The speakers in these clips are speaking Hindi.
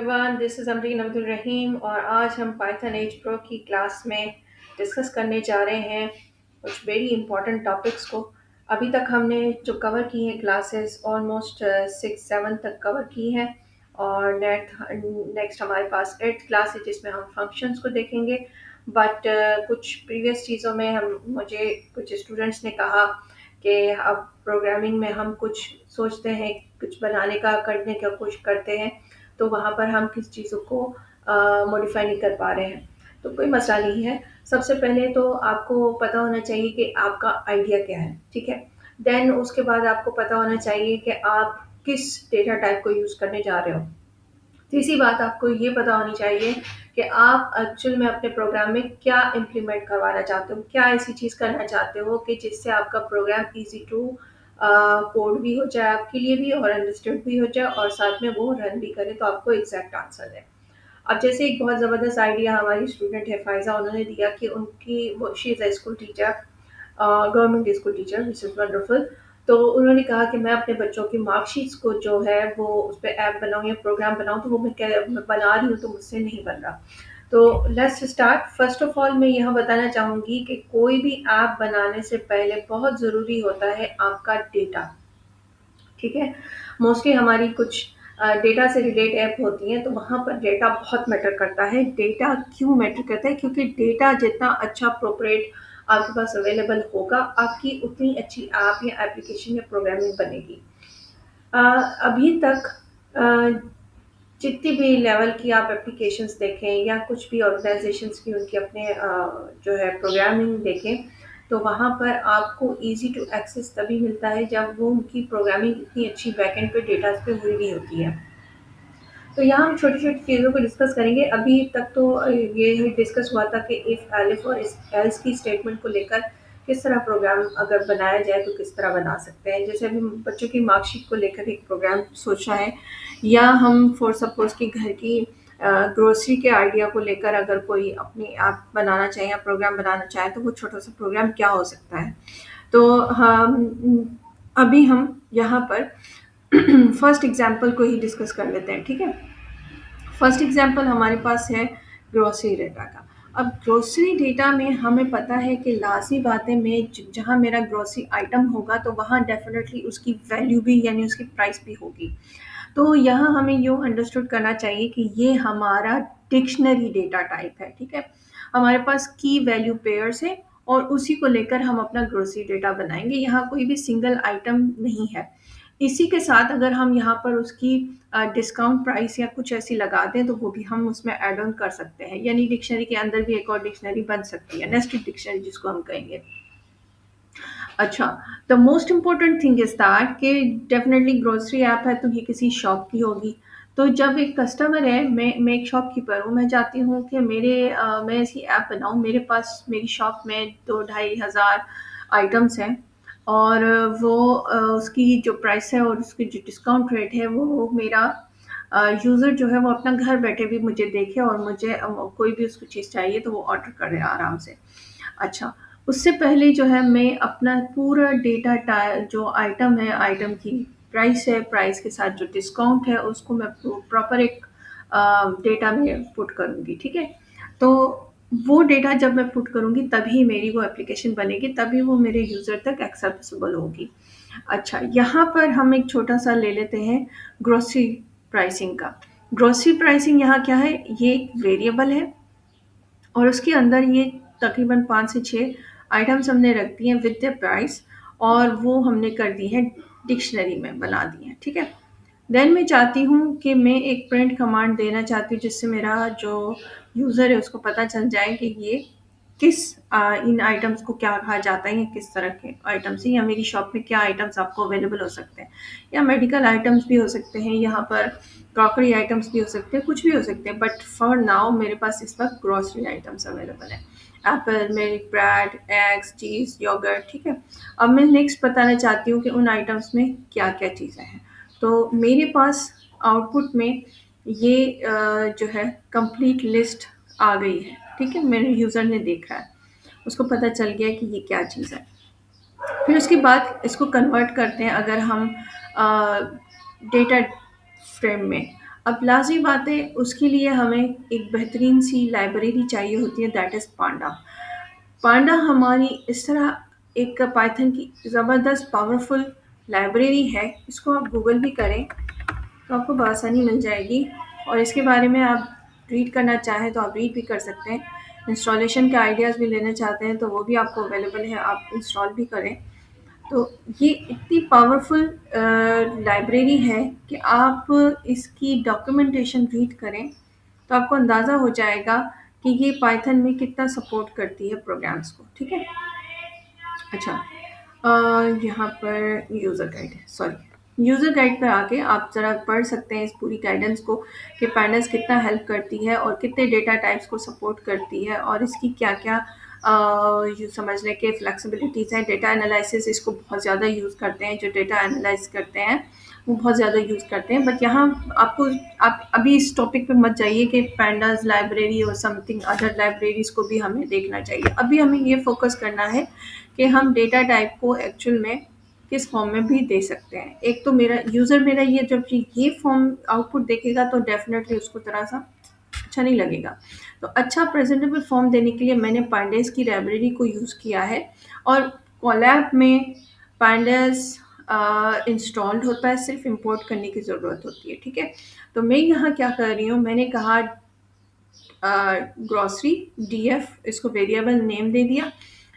Everyone, this is Amreen Abdul Rahim और आज हम पाइथन एज प्रो की क्लास में डिस्कस करने जा रहे हैं कुछ वेरी इंपॉर्टेंट टॉपिक्स को। अभी तक हमने जो कवर की हैं क्लासेस ऑलमोस्ट 6-7 तक कवर की हैं और नेक्स्ट हमारे पास 8th क्लास है जिसमें हम फंक्शंस को देखेंगे। बट कुछ प्रीवियस चीज़ों में हम मुझे कुछ स्टूडेंट्स ने कहा कि अब प्रोग्रामिंग में हम कुछ सोचते हैं, कुछ बनाने का करने का कुछ करते हैं तो वहाँ पर हम किस चीज़ों को मॉडिफाई नहीं कर पा रहे हैं। तो कोई मसला नहीं है। सबसे पहले तो आपको पता होना चाहिए कि आपका आइडिया क्या है, ठीक है? देन उसके बाद आपको पता होना चाहिए कि आप किस डेटा टाइप को यूज़ करने जा रहे हो। तीसरी बात आपको ये पता होनी चाहिए कि आप एक्चुअल में अपने प्रोग्राम में क्या इम्प्लीमेंट करवाना चाहते हो, क्या ऐसी चीज़ करना चाहते हो कि जिससे आपका प्रोग्राम ईज़ी टू कोड भी हो जाए आपके लिए भी और अंडरस्टूड भी हो जाए और साथ में वो रन भी करे तो आपको एग्जैक्ट आंसर दें। अब जैसे एक बहुत ज़बरदस्त आइडिया हमारी स्टूडेंट है फ़ायज़ा, उन्होंने दिया कि उनकी वो she is a school teacher, government school teacher, which is wonderful. तो उन्होंने कहा कि मैं अपने बच्चों की मार्कशीट्स को जो है वो उस पे ऐप बनाऊँ या प्रोग्राम बनाऊँ, तो वो मैं बना रही हूँ तो मुझसे नहीं बन रहा। तो let's start. First of all मैं यह बताना चाहूँगी कि कोई भी ऐप बनाने से पहले बहुत ज़रूरी होता है आपका डेटा, ठीक है? मोस्टली हमारी कुछ डेटा से रिलेट ऐप होती हैं तो वहाँ पर डेटा बहुत मैटर करता है। डेटा क्यों मैटर करता है? क्योंकि डेटा जितना अच्छा अप्रोप्रिएट आपके पास अवेलेबल होगा, आपकी उतनी अच्छी ऐप या एप्लीकेशन या प्रोग्रामिंग बनेगी। अ, अभी तक जितनी भी लेवल की आप एप्लीकेशंस देखें या कुछ भी ऑर्गेनाइजेशंस की उनकी अपने जो है प्रोग्रामिंग देखें, तो वहाँ पर आपको ईज़ी टू एक्सेस तभी मिलता है जब वो उनकी प्रोग्रामिंग इतनी अच्छी बैकएंड पे डेटाज़ पे हुई भी होती है। तो यहाँ हम छोटी-छोटी चीज़ों को डिस्कस करेंगे। अभी तक तो ये डिस्कस हुआ था कि इफ, एलिफ और इस एल्स की स्टेटमेंट को लेकर किस तरह प्रोग्राम अगर बनाया जाए तो किस तरह बना सकते हैं। जैसे अभी बच्चों की मार्कशीट को लेकर एक प्रोग्राम सोचा है, या हम फॉर सपोज़ कि घर की ग्रोसरी के आइडिया को लेकर अगर कोई अपनी ऐप बनाना चाहे या प्रोग्राम बनाना चाहे तो वो छोटा-सा प्रोग्राम क्या हो सकता है। तो अभी हम यहाँ पर फर्स्ट एग्ज़ाम्पल को ही डिस्कस कर लेते हैं, ठीक है? फर्स्ट एग्जांपल हमारे पास है ग्रोसरी डेटा का। अब ग्रोसरी डेटा में हमें पता है कि लाज़मी बात है, मैं जहाँ मेरा ग्रोसरी आइटम होगा तो वहाँ डेफ़िनेटली उसकी वैल्यू भी यानी उसकी प्राइस भी होगी। तो यहाँ हमें यूँ अंडरस्टूड करना चाहिए कि ये हमारा डिक्शनरी डेटा टाइप है, ठीक है? हमारे पास की वैल्यू पेयर्स है और उसी को लेकर हम अपना ग्रोसरी डेटा बनाएँगे। यहाँ कोई भी सिंगल आइटम नहीं है। इसी के साथ अगर हम यहाँ पर उसकी डिस्काउंट प्राइस या कुछ ऐसी लगा दें तो वो भी हम उसमें ऐड ऑन कर सकते हैं, यानी डिक्शनरी के अंदर भी एक और डिक्शनरी बन सकती है, नेस्टेड डिक्शनरी जिसको हम कहेंगे। अच्छा, the most important thing is that कि डेफ़िनेटली ग्रोसरी ऐप है तो ये किसी शॉप की होगी। तो जब एक कस्टमर है, मैं एक शॉपकीपर हूँ, मैं चाहती हूँ कि मैं ऐसी ऐप बनाऊँ, मेरे पास मेरी शॉप में 2 ढाई हज़ार आइटम्स हैं और वो उसकी जो प्राइस है और उसकी जो डिस्काउंट रेट है वो मेरा यूज़र जो है वो अपना घर बैठे भी मुझे देखे और मुझे कोई भी उसको चीज़ चाहिए तो वो ऑर्डर करे आराम से। अच्छा, उससे पहले जो है मैं अपना पूरा डेटा जो आइटम है, आइटम की प्राइस है, प्राइस के साथ जो डिस्काउंट है उसको मैं प्रॉपर एक डेटा में पुट करूँगी, ठीक है? तो वो डेटा जब मैं पुट करूँगी तभी मेरी वो एप्लीकेशन बनेगी, तभी वो मेरे यूज़र तक एक्सेसिबल होगी। अच्छा, यहाँ पर हम एक छोटा-सा ले लेते हैं ग्रोसरी प्राइसिंग का। ग्रोसरी प्राइसिंग यहाँ क्या है? ये एक वेरिएबल है और उसके अंदर ये तकरीबन 5 से 6 आइटम्स हमने रख दिए हैं विद द प्राइस और वो हमने कर दी है डिक्शनरी में बना दी है, ठीक है? देन मैं चाहती हूँ कि मैं एक प्रिंट कमांड देना चाहती हूँ जिससे मेरा जो यूज़र है उसको पता चल जाए कि ये किस इन आइटम्स को क्या कहा जाता है या किस तरह के आइटम्स हैं या मेरी शॉप में क्या आइटम्स आपको अवेलेबल हो सकते हैं, या मेडिकल आइटम्स भी हो सकते हैं, यहाँ पर क्रॉकरी आइटम्स भी हो सकते हैं, कुछ भी हो सकते हैं, बट फॉर नाउ मेरे पास इस वक्त ग्रॉसरी आइटम्स अवेलेबल है। एप्पल, मिल्क, ब्रेड, एग्स, चीज़, योगर्ट, ठीक है? अब मैं नेक्स्ट बताना चाहती हूँ कि उन आइटम्स में क्या-क्या चीज़ें हैं। तो मेरे पास आउटपुट में ये जो है कंप्लीट लिस्ट आ गई है, ठीक है? मेरे यूज़र ने देखा है, उसको पता चल गया है कि ये क्या चीज़ है। फिर उसके बाद इसको कन्वर्ट करते हैं अगर हम डेटा फ्रेम में। अब लाज़मी बात है, उसके लिए हमें एक बेहतरीन सी लाइब्रेरी चाहिए होती है, दैट इज़ पांडा। पांडा हमारी इस तरह एक पाइथन की ज़बरदस्त पावरफुल लाइब्रेरी है, इसको आप गूगल भी करें तो आपको बआसानी मिल जाएगी, और इसके बारे में आप रीड करना चाहें तो आप रीड भी कर सकते हैं। इंस्टॉलेशन के आइडियाज़ भी लेना चाहते हैं तो वो भी आपको अवेलेबल है, आप इंस्टॉल भी करें। तो ये इतनी पावरफुल लाइब्रेरी है कि आप इसकी डॉक्यूमेंटेशन रीड करें तो आपको अंदाज़ा हो जाएगा कि ये पाइथन में कितना सपोर्ट करती है प्रोग्राम्स को, ठीक है। अच्छा, यहाँ पर यूज़र गाइड है, सॉरी, यूज़र गाइड पर आके आप ज़रा पढ़ सकते हैं इस पूरी गाइडेंस को कि पैंडास कितना हेल्प करती है और कितने डेटा टाइप्स को सपोर्ट करती है, और इसकी क्या-क्या यूँ समझने के फ्लेक्सिबिलिटीज़ हैं। डेटा एनालिसिस इसको बहुत ज़्यादा यूज़ करते हैं, जो डेटा एनालाइज़ करते हैं वो बहुत ज़्यादा यूज़ करते हैं। बट यहाँ आपको, आप अभी इस टॉपिक पे मत जाइए कि पैंडास लाइब्रेरी और समथिंग अदर लाइब्रेरीज़ को भी हमें देखना चाहिए। अभी हमें ये फ़ोकस करना है कि हम डेटा टाइप को एक्चुअल में किस फॉर्म में भी दे सकते हैं। एक तो मेरा यूज़र, मेरा ये जब ये फॉर्म आउटपुट देखेगा तो डेफ़िनेटली उसको थोड़ा-सा अच्छा नहीं लगेगा। तो अच्छा प्रेज़ेंटेबल फॉर्म देने के लिए मैंने पांडास की लाइब्रेरी को यूज़ किया है, और कोलैब में पांडास इंस्टॉल्ड होता है, सिर्फ़ इम्पोर्ट करने की ज़रूरत होती है, ठीक है। तो मैं यहाँ क्या कर रही हूँ, मैंने कहा ग्रॉसरी डीएफ, इसको वेरिएबल नेम दे दिया,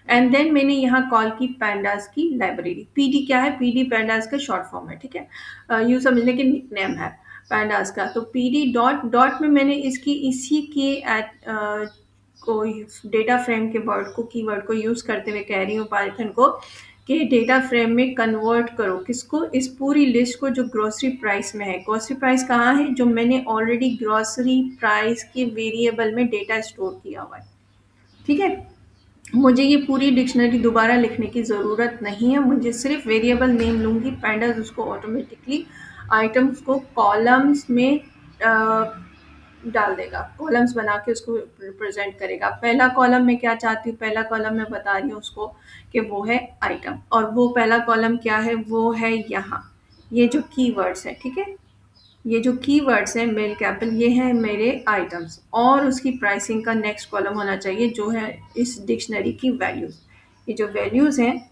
एंड देन मैंने यहाँ कॉल की पैंडास की लाइब्रेरी। पीडी क्या है, पीडी पैंडास का शॉर्ट फॉर्म है, ठीक है। यूँ समझने के निक नेम है पैंडास का। तो पीडी डॉट डॉट में मैंने इसकी इसी के को डेटा फ्रेम के वर्ड को, कीवर्ड को यूज़ करते हुए कह रही हूँ पाइथन को कि डेटा फ्रेम में कन्वर्ट करो किसको, इस पूरी लिस्ट को जो ग्रोसरी प्राइस में है। ग्रोसरी प्राइस कहाँ है, जो मैंने ऑलरेडी ग्रोसरी प्राइस के वेरिएबल में डेटा स्टोर किया हुआ है, ठीक है। मुझे ये पूरी डिक्शनरी दोबारा लिखने की ज़रूरत नहीं है, मुझे सिर्फ वेरिएबल नेम लूँगी, पैंडास उसको ऑटोमेटिकली आइटम्स को कॉलम्स में डाल देगा, कॉलम्स बना के उसको रिप्रेजेंट करेगा। पहला कॉलम मैं क्या चाहती हूँ, पहला कॉलम मैं बता रही हूँ उसको कि वो है आइटम, और वो पहला कॉलम क्या है, वो है यहाँ ये जो कीवर्ड्स है, ठीक है। ये जो कीवर्ड्स हैं मेल कैपिटल, ये हैं मेरे आइटम्स, और उसकी प्राइसिंग का नेक्स्ट कॉलम होना चाहिए जो है इस डिक्शनरी की वैल्यूज़। ये जो वैल्यूज़ हैं,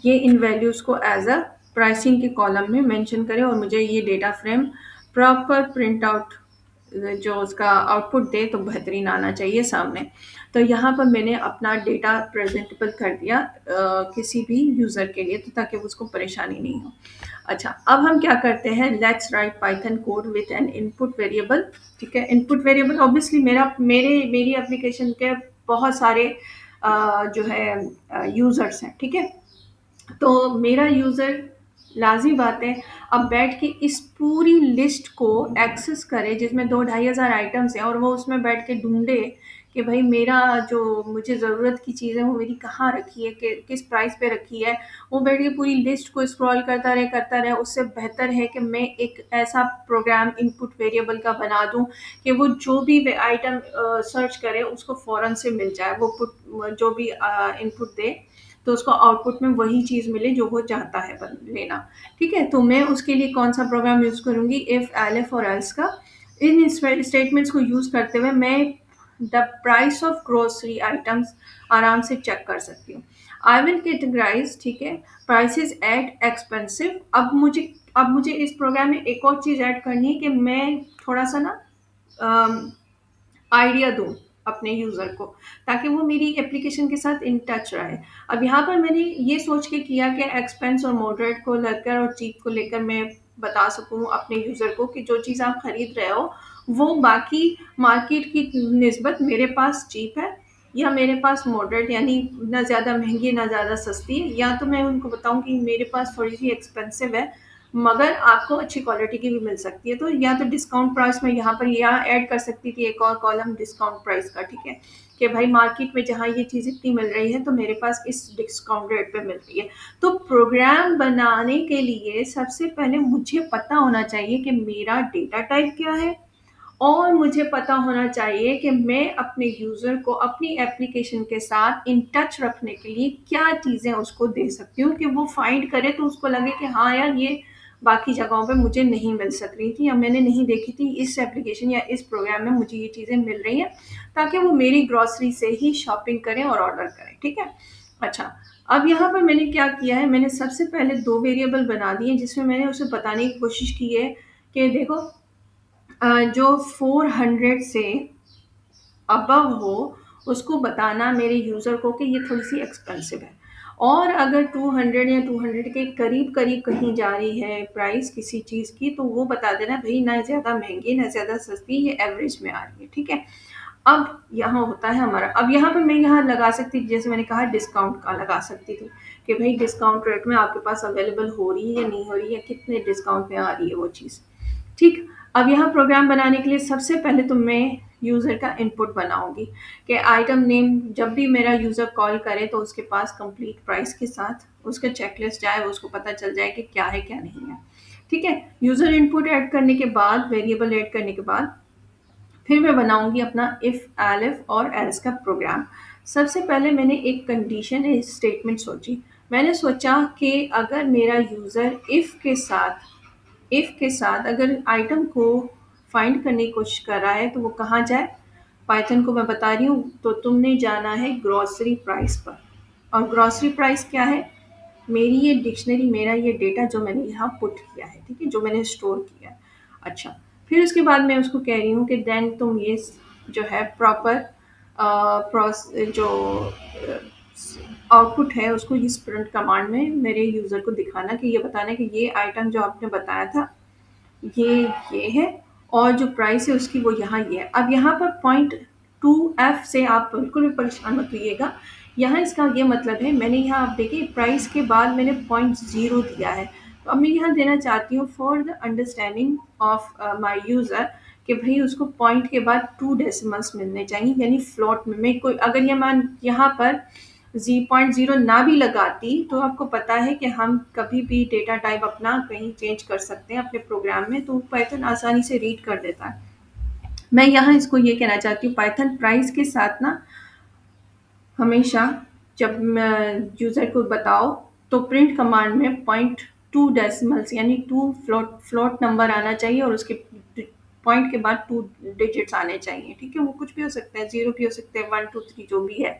ये इन वैल्यूज़ को एज अ प्राइसिंग के कॉलम में मेंशन करें, और मुझे ये data frame proper print out जो उसका आउटपुट दे तो बेहतरीन आना चाहिए सामने। तो यहाँ पर मैंने अपना डेटा प्रेजेंटेबल कर दिया किसी भी यूज़र के लिए, तो ताकि उसको परेशानी नहीं हो। अच्छा, अब हम क्या करते हैं, let's write Python code with an input variable, ठीक है। इनपुट वेरिएबल ऑब्वियसली मेरी एप्लीकेशन के बहुत सारे जो है यूज़र्स हैं, ठीक है। तो मेरा यूज़र, लाज़मी बात है, अब बैठ के इस पूरी लिस्ट को एक्सेस करे जिसमें 2-2,500 आइटम्स हैं, और वो उसमें बैठ के ढूँढे कि भाई मेरा जो मुझे ज़रूरत की चीज़ है वो मेरी कहाँ रखी है, किस प्राइस पे रखी है। वो बैठ के पूरी लिस्ट को स्क्रॉल करता रहे। उससे बेहतर है कि मैं एक ऐसा प्रोग्राम इनपुट वेरिएबल का बना दूँ कि वो जो भी आइटम सर्च करे उसको फ़ौरन से मिल जाए। वो जो भी इनपुट दे तो उसको आउटपुट में वही चीज़ मिले जो वो चाहता है लेना, ठीक है। तो मैं उसके लिए कौन सा प्रोग्राम यूज़ करूँगी, इफ़, एलिफ और एल्स का। इन स्टेटमेंट्स को यूज़ करते हुए मैं the price of grocery items आराम से चेक कर सकती हूँ। आई विल कैटेगराइज, ठीक है, प्राइसेस एट एक्सपेंसिव। अब मुझे इस प्रोग्राम में एक और चीज़ ऐड करनी है कि मैं थोड़ा सा ना आइडिया दूँ अपने यूज़र को, ताकि वो मेरी एप्लीकेशन के साथ इन टच रहे। अब यहाँ पर मैंने ये सोच के किया कि एक्सपेंस और मॉडरेट को लेकर और चीप को लेकर मैं बता सकूँ अपने यूज़र को कि जो चीज़ आप खरीद रहे हो वो बाकी मार्केट की निस्बत मेरे पास चीप है, या मेरे पास मॉडरेट यानी ना ज़्यादा महंगी ना ज़्यादा सस्ती है, या तो मैं उनको बताऊँ कि मेरे पास थोड़ी सी एक्सपेंसिव है मगर आपको अच्छी क्वालिटी की भी मिल सकती है। तो या तो डिस्काउंट प्राइस में यहाँ पर यहाँ ऐड कर सकती थी एक और कॉलम डिस्काउंट प्राइस का, ठीक है, कि भाई मार्केट में जहाँ ये चीज़ इतनी मिल रही है तो मेरे पास इस डिस्काउंट रेट पे मिल रही है। तो प्रोग्राम बनाने के लिए सबसे पहले मुझे पता होना चाहिए कि मेरा डेटा टाइप क्या है, और मुझे पता होना चाहिए कि मैं अपने यूज़र को अपनी एप्लीकेशन के साथ इन टच रखने के लिए क्या चीज़ें उसको दे सकती हूँ कि वो फाइंड करे तो उसको लगे कि हाँ यार, ये बाकी जगहों पे मुझे नहीं मिल सक रही थी या मैंने नहीं देखी थी। इस एप्लीकेशन या इस प्रोग्राम में मुझे ये चीज़ें मिल रही हैं, ताकि वो मेरी ग्रॉसरी से ही शॉपिंग करें और ऑर्डर करें, ठीक है? अच्छा, अब यहाँ पर मैंने क्या किया है, मैंने सबसे पहले 2 वेरिएबल बना दिए जिसमें मैंने उसे बताने की कोशिश की है कि देखो, जो 400 से अबव हो, उसको बताना मेरे यूज़र को कि ये थोड़ी-सी एक्सपेंसिव है। और अगर 200 या 200 के करीब-करीब कहीं जा रही है प्राइस किसी चीज़ की, तो वो बता देना भई ना ज़्यादा महँगी, ना ज़्यादा सस्ती, ये एवरेज में आ रही है, ठीक है? अब यहाँ होता है हमारा, अब यहाँ पे मैं यहाँ लगा सकती थी, जैसे मैंने कहा डिस्काउंट का लगा सकती थी कि भई डिस्काउंट रेट में आपके पास अवेलेबल हो रही है या नहीं हो रही है, कितने डिस्काउंट में आ रही है वो चीज़। ठीक, अब यहाँ प्रोग्राम बनाने के लिए सबसे पहले तो मैं यूज़र का इनपुट बनाऊँगी कि आइटम नेम जब भी मेरा यूज़र कॉल करे तो उसके पास कंप्लीट प्राइस के साथ उसका चेकलिस्ट जाए, उसको पता चल जाए कि क्या है, क्या नहीं है। ठीक है? यूज़र इनपुट ऐड करने के बाद, वेरिएबल ऐड करने के बाद फिर मैं बनाऊँगी अपना इफ, एलिफ और एल्स का प्रोग्राम। सबसे पहले मैंने एक कंडीशन स्टेटमेंट सोची। मैंने सोचा कि अगर मेरा यूज़र इफ के साथ अगर आइटम को फाइंड करने की कोशिश कर रहा है तो वो कहाँ जाए? पाइथन को मैं बता रही हूँ, तो तुमने जाना है ग्रॉसरी प्राइस पर। और ग्रॉसरी प्राइस क्या है? मेरी ये डिक्शनरी, मेरा ये डेटा जो मैंने यहाँ पुट किया है, ठीक है? जो मैंने स्टोर किया है। अच्छा, फिर उसके बाद मैं उसको कह रही हूँ कि देन तुम ये जो है प्रॉपर प्रोस जो आउटपुट है उसको इस प्रिंट कमांड में मेरे यूज़र को दिखाना, कि ये बताना कि ये आइटम जो आपने बताया था ये ये है, और जो प्राइस है उसकी वो यहाँ ये है। अब यहाँ पर पॉइंट 2F से आप बिल्कुल भी परेशान मत होइएगा। यहाँ इसका ये मतलब है, मैंने यहाँ आप देखिए प्राइस के बाद मैंने पॉइंट 0 दिया है। तो अब मैं यहाँ देना चाहती हूँ for the understanding of my user, कि भई उसको पॉइंट के बाद 2 डेसिमल्स मिलने चाहिए, यानी फ्लोट में। मैं कोई अगर ये मान यहाँ पर ज़ी पॉइंट 0 ना भी लगाती, तो आपको पता है कि हम कभी भी डेटा टाइप अपना कहीं चेंज कर सकते हैं अपने प्रोग्राम में, तो पाइथन आसानी से रीड कर देता है। मैं यहाँ इसको ये कहना चाहती हूँ, पाइथन प्राइस के साथ ना हमेशा जब यूज़र को बताओ तो प्रिंट कमांड में पॉइंट 2 डेसिमल्स यानी 2 फ्लोट नंबर आना चाहिए, और उसके पॉइंट के बाद 2 डिजिट्स आने चाहिए, ठीक है? वो कुछ भी हो सकता है, 0 भी हो सकते हैं, 1 2 3 जो भी है,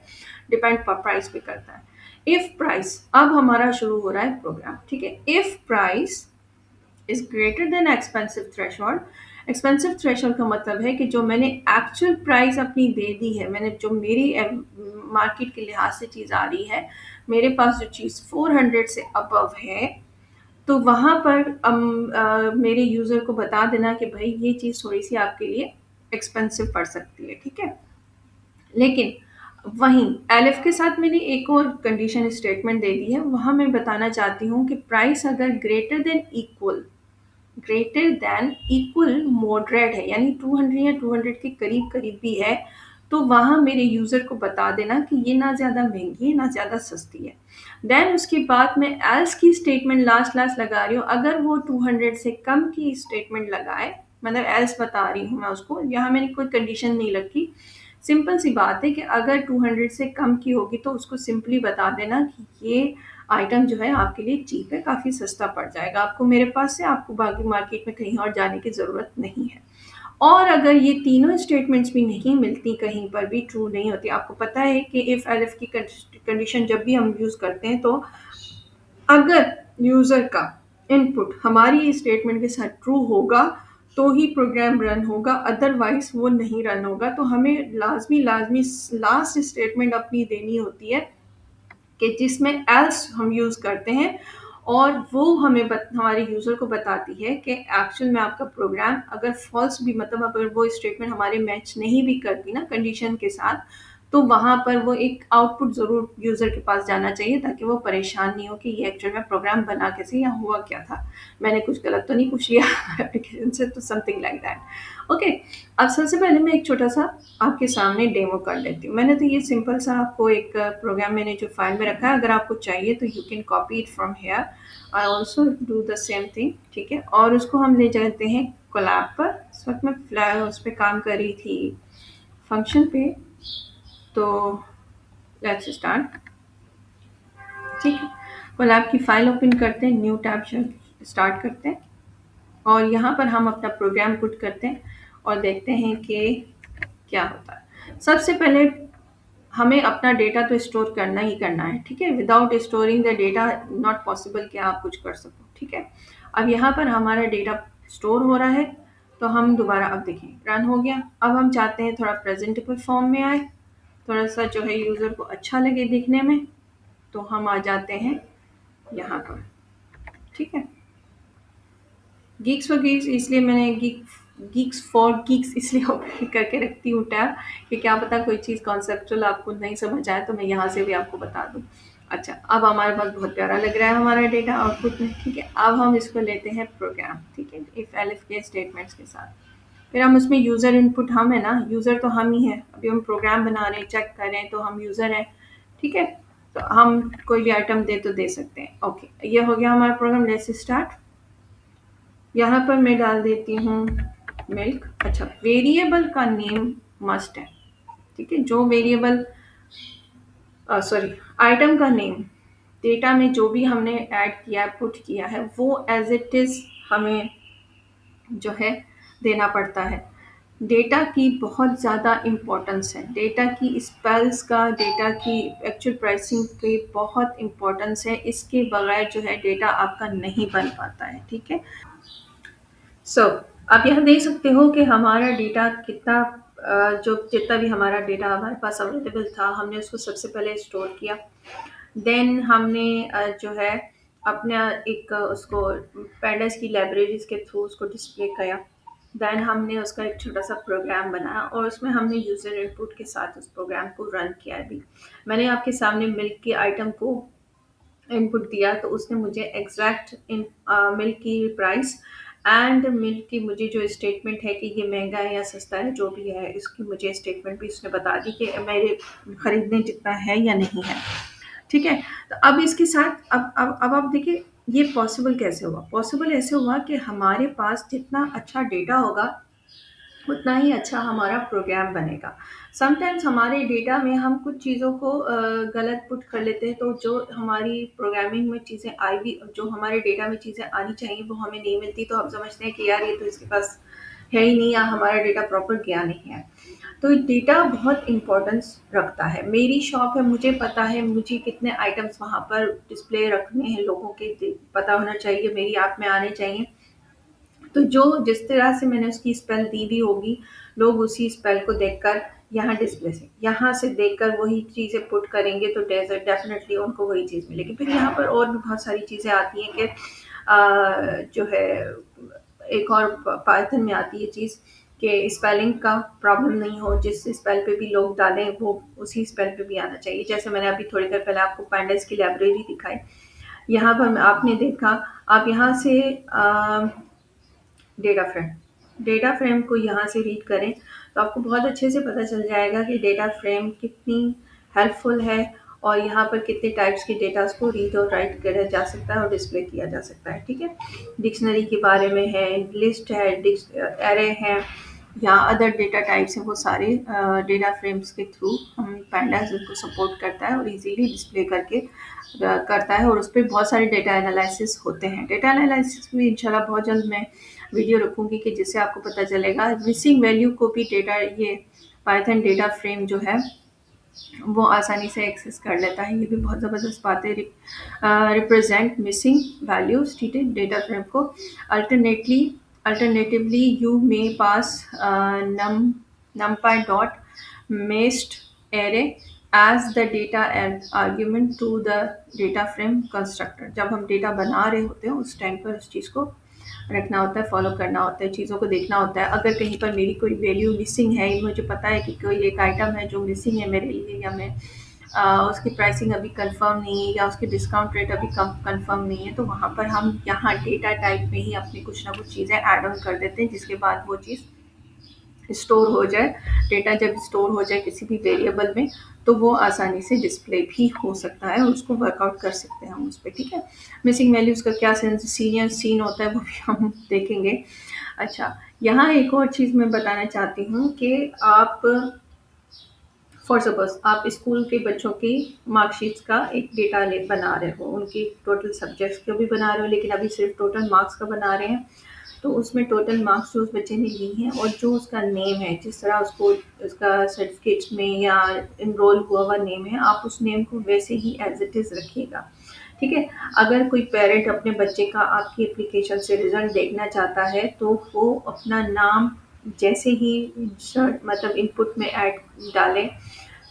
डिपेंड प्राइस पे करता है। इफ प्राइस, अब हमारा शुरू हो रहा है प्रोग्राम, ठीक है? If price is greater than expensive threshold. Expensive threshold का मतलब है कि जो मैंने एक्चुअल प्राइस अपनी दे दी है, मैंने जो मेरी मार्केट के लिहाज से चीज़ आ रही है, मेरे पास जो चीज़ 400 से अबव है, तो वहाँ पर मेरे यूज़र को बता देना कि भाई ये चीज़ थोड़ी सी आपके लिए एक्सपेंसिव पड़ सकती है, ठीक है? लेकिन वहीं एलिफ के साथ मैंने एक और कंडीशन स्टेटमेंट दे दी है, वहाँ मैं बताना चाहती हूँ कि प्राइस अगर ग्रेटर दैन इक्वल मॉडरेट है, यानी 200 या 200 के करीब करीब भी है, तो वहाँ मेरे यूज़र को बता देना कि ये ना ज़्यादा महंगी है, ना ज़्यादा सस्ती है। देन उसके बाद मैं एल्स की स्टेटमेंट लास्ट लास्ट लगा रही हूँ। अगर वो 200 से कम की स्टेटमेंट लगाए, मतलब एल्स बता रही हूँ मैं उसको, यहाँ मैंने कोई कंडीशन नहीं रखी। सिंपल सी बात है कि अगर 200 से कम की होगी तो उसको सिंपली बता देना कि ये आइटम जो है आपके लिए चीप है, काफ़ी सस्ता पड़ जाएगा आपको मेरे पास से, आपको बाकी मार्केट में कहीं और जाने की ज़रूरत नहीं है। और अगर ये तीनों स्टेटमेंट्स भी नहीं मिलती, कहीं पर भी ट्रू नहीं होती, आपको पता है कि इफ एलिफ की कंडीशन जब भी हम यूज़ करते हैं, तो अगर यूज़र का इनपुट हमारी स्टेटमेंट के साथ ट्रू होगा तो ही प्रोग्राम रन होगा, अदरवाइज वो नहीं रन होगा। तो हमें लाजमी लाजमी लास्ट स्टेटमेंट अपनी देनी होती है, कि जिसमें एल्स हम यूज़ करते हैं, और वो हमें हमारे यूज़र को बताती है कि एक्चुअल में आपका प्रोग्राम अगर फॉल्स भी, मतलब अगर वो स्टेटमेंट हमारे मैच नहीं भी करती ना कंडीशन के साथ, तो वहाँ पर वो एक आउटपुट ज़रूर यूज़र के पास जाना चाहिए, ताकि वो परेशान नहीं हो कि ये एक्चुअल में प्रोग्राम बना कैसे या हुआ क्या था, मैंने कुछ गलत तो नहीं पूछ लिया एप्लीकेशन से, तो समथिंग लाइक दैट। ओके, अब सबसे पहले मैं एक छोटा सा आपके सामने डेमो कर लेती हूँ। मैंने तो ये सिंपल सा आपको एक प्रोग्राम मैंने जो फाइल में रखा है, अगर आपको चाहिए तो you can copy it from here. I also do the same thing, ठीक है? और उसको हम ले जाते हैं कोलैब पर। इस वक्त मैं उस पर काम कर रही थी फंक्शन पे, तो लेट्स स्टार्ट। ठीक है, कोलैब की फाइल ओपन करते हैं, न्यू टैब स्टार्ट करते हैं और यहाँ पर हम अपना प्रोग्राम पुट करते हैं और देखते हैं कि क्या होता है। सबसे पहले हमें अपना डेटा तो स्टोर करना ही करना है, ठीक है। Without storing the data not possible कि आप कुछ कर सको, ठीक है। अब यहाँ पर हमारा डेटा स्टोर हो रहा है, तो हम दोबारा अब देखें रन हो गया। अब हम चाहते हैं थोड़ा प्रेजेंटेबल फॉर्म में आए, थोड़ा सा जो है यूज़र को अच्छा लगे दिखने में, तो हम आ जाते हैं यहाँ पर, ठीक है। गीक्स फॉर गीक्स इसलिए मैंने गीक्स फॉर गीक्स इसलिए ओपन करके रखती हूँ टैब कि क्या पता कोई चीज़ कॉन्सेप्चुअल आपको नहीं समझ आए तो मैं यहाँ से भी आपको बता दूँ। अच्छा, अब हमारे पास बहुत प्यारा लग रहा है हमारा डेटा आउटपुट में, ठीक है। अब हम इसको लेते हैं प्रोग्राम, ठीक है, इफ एलिफ के स्टेटमेंट्स के साथ। फिर हम उसमें यूज़र इनपुट हम है ना, यूज़र तो हम ही हैं। अभी हम प्रोग्राम बना रहे हैं, चेक कर रहे हैं, तो हम यूज़र हैं, ठीक है। तो हम कोई भी आइटम दे तो दे सकते हैं। ओके, ये हो गया हमारा प्रोग्राम। Let's start. यहाँ पर मैं डाल देती हूँ मिल्क। अच्छा, वेरिएबल का नेम मस्ट है, ठीक है। जो वेरिएबल सॉरी आइटम का नेम डेटा में जो भी हमने ऐड किया है, पुट किया है, वो एज इट इज़ हमें जो है देना पड़ता है। डेटा की बहुत ज़्यादा इम्पोर्टेंस है, डेटा की स्पेल्स का, डेटा की एक्चुअल प्राइसिंग की बहुत इम्पोर्टेंस है। इसके बगैर जो है डेटा आपका नहीं बन पाता है, ठीक है। सो आप यहाँ देख सकते हो कि हमारा डेटा कितना जो जितना भी हमारा डेटा हमारे पास अवेलेबल था, हमने उसको सबसे पहले स्टोर किया। देन हमने जो है अपना एक उसको पैंडास की लाइब्रेरीज के थ्रू उसको डिस्प्ले किया। देन हमने उसका एक छोटा सा प्रोग्राम बनाया और उसमें हमने यूज़र इनपुट के साथ उस प्रोग्राम को रन किया भी। मैंने आपके सामने मिल्क के आइटम को इनपुट दिया, तो उसने मुझे एग्जैक्ट इन मिल्क की प्राइस एंड मिल्क की मुझे जो स्टेटमेंट है कि ये महंगा है या सस्ता है, जो भी है इसकी मुझे स्टेटमेंट भी उसने बता दी कि मेरे खरीदने जितना है या नहीं है, ठीक है। तो अब इसके साथ अब आप देखिए ये पॉसिबल कैसे हुआ। पॉसिबल ऐसे हुआ कि हमारे पास जितना अच्छा डेटा होगा उतना ही अच्छा हमारा प्रोग्राम बनेगा। समटाइम्स हमारे डेटा में हम कुछ चीज़ों को गलत पुट कर लेते हैं, तो जो हमारी प्रोग्रामिंग में चीज़ें आई हुई, जो हमारे डेटा में चीज़ें आनी चाहिए वो हमें नहीं मिलती, तो हम समझते हैं कि यार ये तो इसके पास है ही नहीं या हमारा डेटा प्रॉपर गया नहीं है। तो डेटा बहुत इम्पोर्टेंस रखता है। मेरी शॉप है, मुझे पता है मुझे कितने आइटम्स वहाँ पर डिस्प्ले रखने हैं, लोगों के पता होना चाहिए, मेरी ऐप में आने चाहिए। तो जो जिस तरह से मैंने उसकी स्पेल दी भी होगी, लोग उसी स्पेल को देखकर यहाँ डिस्प्ले से यहाँ से देखकर वही चीज़ें पुट करेंगे, तो डेफिनेटली उनको वही चीज़ मिलेगी। फिर यहाँ पर और भी बहुत सारी चीज़ें आती हैं कि जो है एक और पाइथन में आती है चीज़ कि स्पेलिंग का प्रॉब्लम नहीं हो, जिस स्पेल पे भी लोग डालें वो उसी स्पेल पे भी आना चाहिए। जैसे मैंने अभी थोड़ी देर पहले आपको पैंडास की लाइब्रेरी दिखाई, यहाँ पर आपने देखा, आप यहाँ से डेटा फ्रेम को यहाँ से रीड करें तो आपको बहुत अच्छे से पता चल जाएगा कि डेटा फ्रेम कितनी हेल्पफुल है और यहाँ पर कितने टाइप्स के डेटास को रीड और राइट करा जा सकता है और डिस्प्ले किया जा सकता है, ठीक है। डिक्शनरी के बारे में है, लिस्ट है, एरे है या अदर डेटा टाइप्स हैं, वो सारे डेटा फ्रेम्स के थ्रू हम पैंडास उनको सपोर्ट करता है और इजीली डिस्प्ले करके करता है। और उस पर बहुत सारे डेटा एनालिसिस होते हैं। डेटा एनालिसिस भी इंशाल्लाह बहुत जल्द मैं वीडियो रखूँगी कि जिससे आपको पता चलेगा मिसिंग वैल्यू को भी डेटा ये पाइथन डेटा फ्रेम जो है वो आसानी से एक्सेस कर लेता है। ये भी बहुत ज़बरदस्त बात है। रिप्रेजेंट मिसिंग वैल्यूज, ठीक है, डेटा फ्रेम को। Alternatively you may pass numpy dot mest array as the data argument to the data frame constructor। जब हम डेटा बना रहे होते हैं उस टाइम पर उस चीज़ को रखना होता है, फॉलो करना होता है, चीज़ों को देखना होता है। अगर कहीं पर मेरी कोई वैल्यू मिसिंग है, मुझे पता है कि कोई एक आइटम है जो मिसिंग है मेरे लिए, या मैं उसकी प्राइसिंग अभी कंफर्म नहीं है या उसकी डिस्काउंट रेट अभी कंफर्म नहीं है, तो वहाँ पर हम यहाँ डेटा टाइप में ही अपनी कुछ ना कुछ चीज़ें ऐड ऑन कर देते हैं, जिसके बाद वो चीज़ स्टोर हो जाए। डेटा जब स्टोर हो जाए किसी भी वेरिएबल में, तो वो आसानी से डिस्प्ले भी हो सकता है और उसको वर्कआउट कर सकते हैं हम उस पर, ठीक है। मिसिंग वैल्यूज़ का क्या सीन होता है वो भी हम देखेंगे। अच्छा, यहाँ एक और चीज़ मैं बताना चाहती हूँ कि आप फॉर सपोज आप स्कूल के बच्चों की मार्कशीट्स का एक डेटा ले बना रहे हो, उनकी टोटल सब्जेक्ट्स को भी बना रहे हो, लेकिन अभी सिर्फ टोटल मार्क्स का बना रहे हैं। तो उसमें टोटल मार्क्स जो उस बच्चे ने ली हैं और जो उसका नेम है, जिस तरह उसको उसका सर्टिफिकेट्स में या इनरोल हुआ हुआ नेम है, आप उस नेम को वैसे ही एज इट इज़ रखिएगा। ठीक है। अगर कोई पेरेंट अपने बच्चे का आपकी एप्लीकेशन से रिजल्ट देखना चाहता है तो वो अपना नाम जैसे ही मतलब इनपुट में ऐड डालें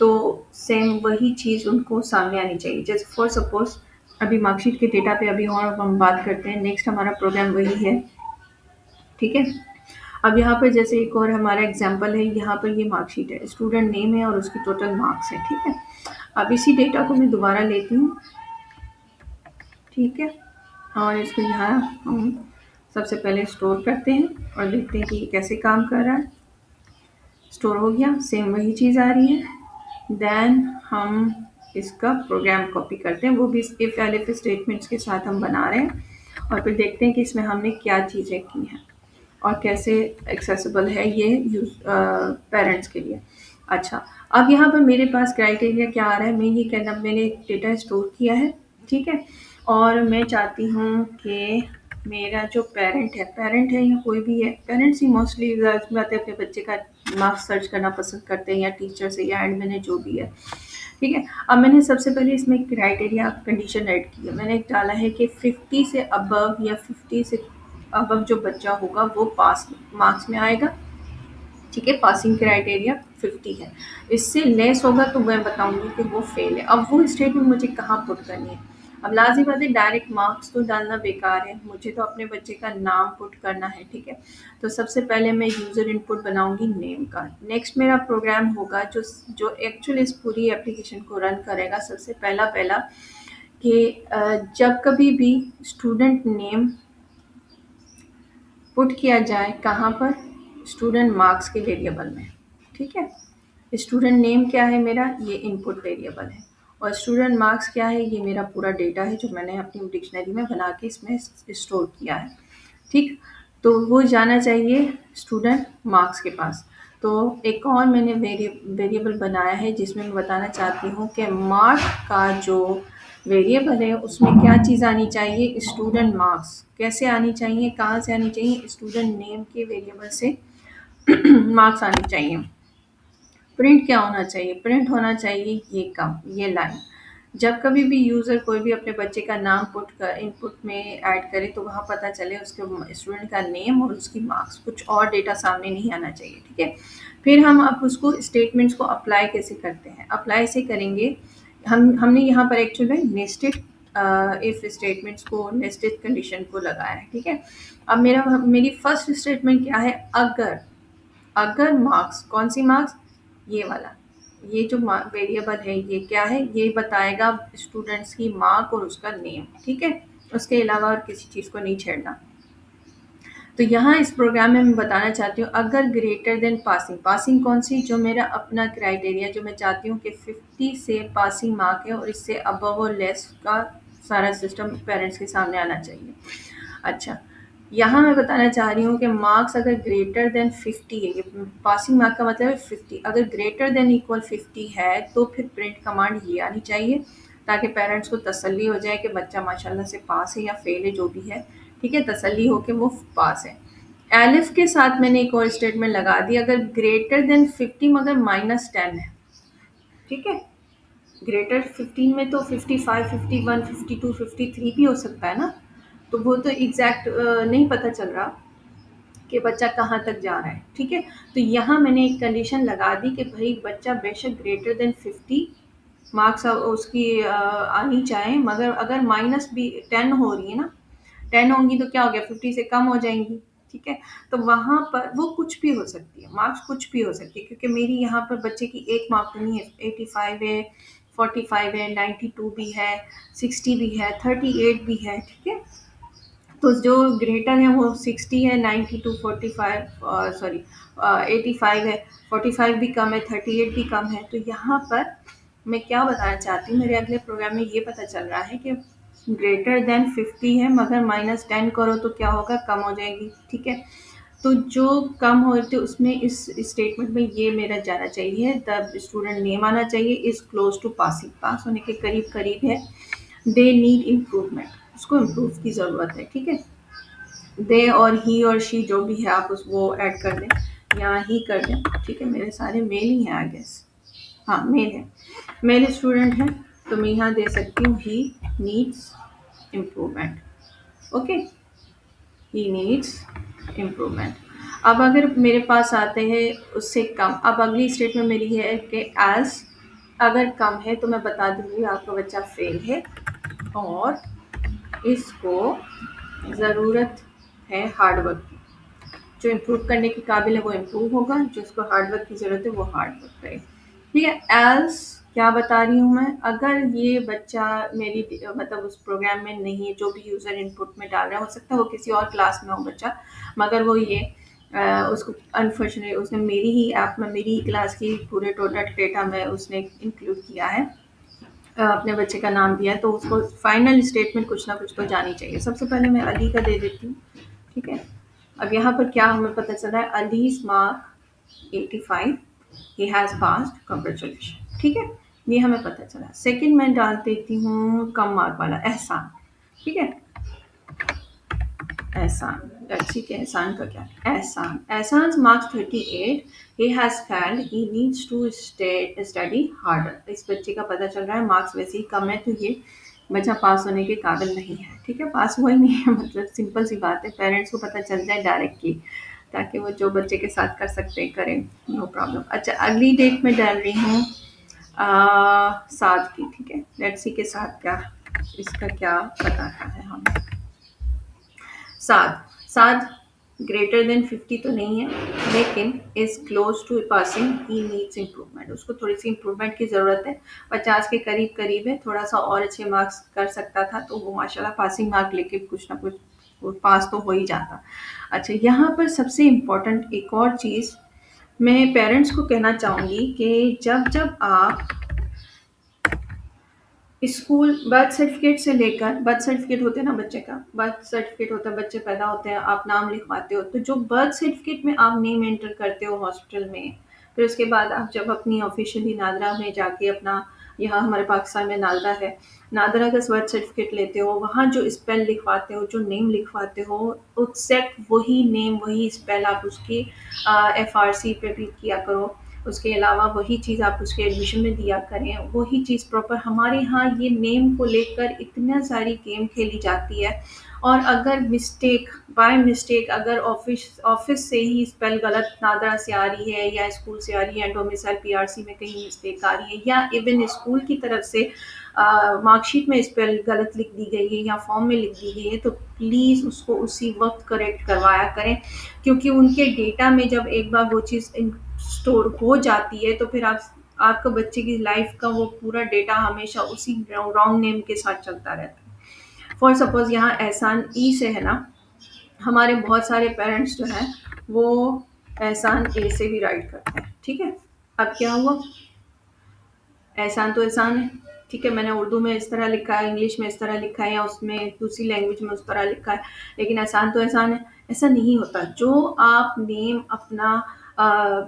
तो सेम वही चीज़ उनको सामने आनी चाहिए। जैसे फॉर सपोज अभी मार्कशीट के डेटा पे अभी और हम बात करते हैं। नेक्स्ट हमारा प्रोग्राम वही है। ठीक है। अब यहाँ पर जैसे एक और हमारा एग्जांपल है, यहाँ पर ये मार्कशीट है, स्टूडेंट नेम है और उसकी टोटल मार्क्स है। ठीक है। अब इसी डेटा को मैं दोबारा लेती हूँ। ठीक है। और इसको यहाँ हम सबसे पहले स्टोर करते हैं और देखते हैं कि ये कैसे काम कर रहा है। स्टोर हो गया, सेम वही चीज़ आ रही है। देन हम इसका प्रोग्राम कॉपी करते हैं, वो भी इफ एलिफ स्टेटमेंट्स के साथ हम बना रहे हैं। और फिर देखते हैं कि इसमें हमने क्या चीज़ें की हैं और कैसे एक्सेसिबल है ये यूज पेरेंट्स के लिए। अच्छा, अब यहाँ पर मेरे पास क्राइटेरिया क्या आ रहा है, मैं ये कहना, मैंने डेटा स्टोर किया है। ठीक है। और मैं चाहती हूँ कि मेरा जो पेरेंट है या कोई भी है, पेरेंट्स ही मोस्टली बात है अपने बच्चे का मार्क्स सर्च करना पसंद करते हैं, या टीचर से या एडमिन है जो भी है। ठीक है। अब मैंने सबसे पहले इसमें क्राइटेरिया कंडीशन ऐड की है। मैंने डाला है कि 50 से अबव या 50 से अबव जो बच्चा होगा वो पास मार्क्स में आएगा। ठीक है। पासिंग क्राइटेरिया 50 है। इससे लेस होगा तो मैं बताऊंगी कि वो फेल है। अब वो स्टेटमेंट मुझे कहाँ पुट करनी है। अब लाज़िम बात है, डायरेक्ट मार्क्स तो डालना बेकार है, मुझे तो अपने बच्चे का नाम पुट करना है। ठीक है। तो सबसे पहले मैं यूज़र इनपुट बनाऊंगी नेम का। नेक्स्ट मेरा प्रोग्राम होगा जो जो एक्चुअली इस पूरी एप्लीकेशन को रन करेगा। सबसे पहला कि जब कभी भी स्टूडेंट नेम पुट किया जाए, कहाँ पर, स्टूडेंट मार्क्स के वेरिएबल में। ठीक है। स्टूडेंट नेम क्या है मेरा, ये इनपुट वेरिएबल है, और स्टूडेंट मार्क्स क्या है, ये मेरा पूरा डेटा है जो मैंने अपनी डिक्शनरी में बना के इसमें स्टोर किया है। ठीक। तो वो जाना चाहिए स्टूडेंट मार्क्स के पास। तो एक और मैंने वेरिएबल बनाया है जिसमें मैं बताना चाहती हूँ कि मार्क का जो वेरिएबल है उसमें क्या चीज़ आनी चाहिए, स्टूडेंट मार्क्स। कैसे आनी चाहिए, कहाँ से आनी चाहिए, स्टूडेंट नेम के वेरिएबल से मार्क्स आनी चाहिए। प्रिंट क्या होना चाहिए, प्रिंट होना चाहिए ये लाइन। जब कभी भी यूज़र कोई भी अपने बच्चे का नाम पुट कर इनपुट में ऐड करे तो वहाँ पता चले उसके स्टूडेंट का नेम और उसकी मार्क्स, कुछ और डेटा सामने नहीं आना चाहिए। ठीक है। फिर हम अब उसको स्टेटमेंट्स को अप्लाई कैसे करते हैं, अप्लाई से करेंगे। हमने यहाँ पर एक्चुअली नेस्टेड इफ स्टेटमेंट्स को, नेस्टेड कंडीशन को लगाया है। ठीक है। अब मेरी फर्स्ट स्टेटमेंट क्या है, अगर मार्क्स, कौन सी मार्क्स, ये वाला, ये जो वेरिएबल है ये क्या है, ये बताएगा स्टूडेंट्स की मार्क और उसका नेम। ठीक है। उसके अलावा और किसी चीज़ को नहीं छेड़ना। तो यहाँ इस प्रोग्राम में मैं बताना चाहती हूँ, अगर ग्रेटर देन पासिंग कौन सी, जो मेरा अपना क्राइटेरिया जो मैं चाहती हूँ कि 50 से पासिंग मार्क है और इससे अबव और लेस का सारा सिस्टम पेरेंट्स के सामने आना चाहिए। अच्छा, यहाँ मैं बताना चाह रही हूँ कि मार्क्स अगर ग्रेटर देन 50 है, पासिंग मार्क का मतलब है 50, अगर ग्रेटर देन इक्वल 50 है तो फिर प्रिंट कमांड ये आनी चाहिए, ताकि पेरेंट्स को तसल्ली हो जाए कि बच्चा माशाल्लाह से पास है या फेल है, जो भी है। ठीक है। तसल्ली हो कि वो पास है। एलिफ के साथ मैंने एक और स्टेटमेंट लगा दी, अगर ग्रेटर देन 50 मगर -10 है। ठीक है। ग्रेटर 15 में तो 55, 51, 52, 53 भी हो सकता है ना, तो वो तो एग्जैक्ट नहीं पता चल रहा कि बच्चा कहाँ तक जा रहा है। ठीक है। तो यहाँ मैंने एक कंडीशन लगा दी कि भाई बच्चा बेशक ग्रेटर देन 50 मार्क्स उसकी आनी चाहे, मगर अगर -10 हो रही है ना, 10 होंगी तो क्या हो गया, 50 से कम हो जाएंगी। ठीक है। तो वहाँ पर वो कुछ भी हो सकती है, मार्क्स कुछ भी हो सकती है, क्योंकि मेरी यहाँ पर बच्चे की एक मार्क तो नहीं है, 85 है, 45 है, 92 भी है, 60 भी है, 38 भी है। ठीक है। तो जो ग्रेटर है वो 60 है, 92, 45 सॉरी 85 है, 45 भी कम है, 38 भी कम है। तो यहाँ पर मैं क्या बताना चाहती हूँ, मेरे अगले प्रोग्राम में ये पता चल रहा है कि ग्रेटर देन 50 है मगर -10 करो तो क्या होगा, कम हो जाएगी। ठीक है। तो जो कम होते उसमें इस स्टेटमेंट में ये मेरा जाना चाहिए, द स्टूडेंट नेम आना चाहिए, इज़ क्लोज टू पासिंग, पास होने के करीब करीब है। दे नीड इम्प्रूवमेंट, उसको इम्प्रूव की ज़रूरत है, ठीक है। दे और ही और शी जो भी है आप उस वो ऐड कर दें या ही कर दें, ठीक है। मेरे सारे मेल ही हैं आई गेस, हाँ मेल है, मेल स्टूडेंट है, तो मैं यहाँ दे सकती हूँ ही नीड्स इम्प्रूवमेंट, ओके, ही नीड्स इम्प्रूवमेंट। अब अगर मेरे पास आते हैं उससे कम, अब अगली स्टेटमेंट मेरी है कि एज, अगर कम है तो मैं बता दूँगी आपका बच्चा फेल है और इसको ज़रूरत है हार्ड वर्क की। जो इम्प्रूव करने के काबिल है वो इम्प्रूव होगा, जो उसको हार्ड वर्क की ज़रूरत है वो हार्ड वर्क करे, ठीक है। एल्स क्या बता रही हूँ मैं, अगर ये बच्चा मेरी मतलब उस प्रोग्राम में नहीं है, जो भी यूज़र इनपुट में डाल रहा है, हो सकता है वो किसी और क्लास में हो बच्चा, मगर वो ये उसको अनफॉर्चुनेटली उसने मेरी ही ऐप में मेरी ही क्लास की पूरे टोटल डेटा में उसने इंक्लूड किया है, अपने बच्चे का नाम दिया है, तो उसको फाइनल स्टेटमेंट कुछ ना कुछ तो जानी चाहिए। सबसे पहले मैं अली का दे देती हूँ, ठीक है। अब यहाँ पर क्या हमें पता चला है, allies mark 85, he has passed, congratulation, ठीक है, ये हमें पता चला। सेकंड मैं डाल देती हूँ कम मार्क वाला एहसान, ठीक है, एहसान, लेट्स सी कि एहसान का क्या है। Ehsan, Ehsan's marks 38, he has failed, he needs to study harder. इस बच्चे का पता चल रहा है मार्क्स वैसे ही कम है, तो ये बच्चा पास होने के काबिल नहीं है, ठीक है, पास हुआ ही नहीं है, मतलब सिंपल सी बात है, पेरेंट्स को पता चल जाए डायरेक्टली, ताकि वो जो बच्चे के साथ कर सकते हैं करें, नो प्रॉब्लम। अच्छा, अगली डेट में डाल रही हूँ 7 की, ठीक है, लेट्स सी के साथ क्या, इसका क्या बताना है हमें। 7, 7 ग्रेटर देन 50 तो नहीं है, लेकिन is close to passing, he needs improvement, उसको थोड़ी सी इम्प्रूवमेंट की ज़रूरत है, 50 के करीब करीब है, थोड़ा सा और अच्छे मार्क्स कर सकता था, तो वो माशाल्लाह पासिंग मार्क लेके कुछ ना कुछ वो पास तो हो ही जाता। अच्छा, यहाँ पर सबसे इम्पोर्टेंट एक और चीज़ मैं पेरेंट्स को कहना चाहूँगी कि जब जब आप स्कूल बर्थ सर्टिफिकेट से लेकर, बर्थ सर्टिफिकेट होते हैं ना बच्चे का, बर्थ सर्टिफिकेट होता है, बच्चे पैदा होते हैं, आप नाम लिखवाते हो, तो जो बर्थ सर्टिफिकेट में आप नेम एंटर करते हो हॉस्पिटल में, फिर उसके बाद आप जब अपनी ऑफिशियली नादरा में जाके अपना, यहाँ हमारे पाकिस्तान में नादरा है, नादरा का बर्थ सर्टिफिकेट लेते हो, वहाँ जो स्पेल लिखवाते हो, जो नेम लिखवाते हो, एग्जैक्ट वही नेम वही स्पेल आप उसकी FRC पे भी किया करो, उसके अलावा वही चीज़ आप उसके एडमिशन में दिया करें, वही चीज़ प्रॉपर। हमारे यहाँ ये नेम को लेकर इतना सारी गेम खेली जाती है, और अगर मिस्टेक बाय मिस्टेक अगर ऑफिस से ही स्पेल गलत नादरा से आ रही है, या स्कूल से आ रही है, डोमिसाइल PRC में कहीं मिस्टेक आ रही है, या इवन स्कूल की तरफ से मार्कशीट में स्पेल गलत लिख दी गई है या फॉर्म में लिख दी गई है, तो प्लीज़ उसको उसी वक्त करेक्ट करवाया करें, क्योंकि उनके डेटा में जब एक बार वो चीज़ स्टोर हो जाती है, तो फिर आपका बच्चे की लाइफ का वो पूरा डेटा हमेशा उसी रॉन्ग नेम के साथ चलता रहता है। फॉर सपोज यहाँ एहसान ई से है ना, हमारे बहुत सारे पेरेंट्स जो हैं वो एहसान ए से भी राइट करते हैं, ठीक है। अब क्या हुआ, एहसान तो एहसान है, ठीक है, मैंने उर्दू में इस तरह लिखा है, इंग्लिश में इस तरह लिखा है, या उसमें दूसरी लैंग्वेज में उस तरह लिखा है, लेकिन एहसान तो एहसान है। ऐसा नहीं होता, जो आप नेम अपना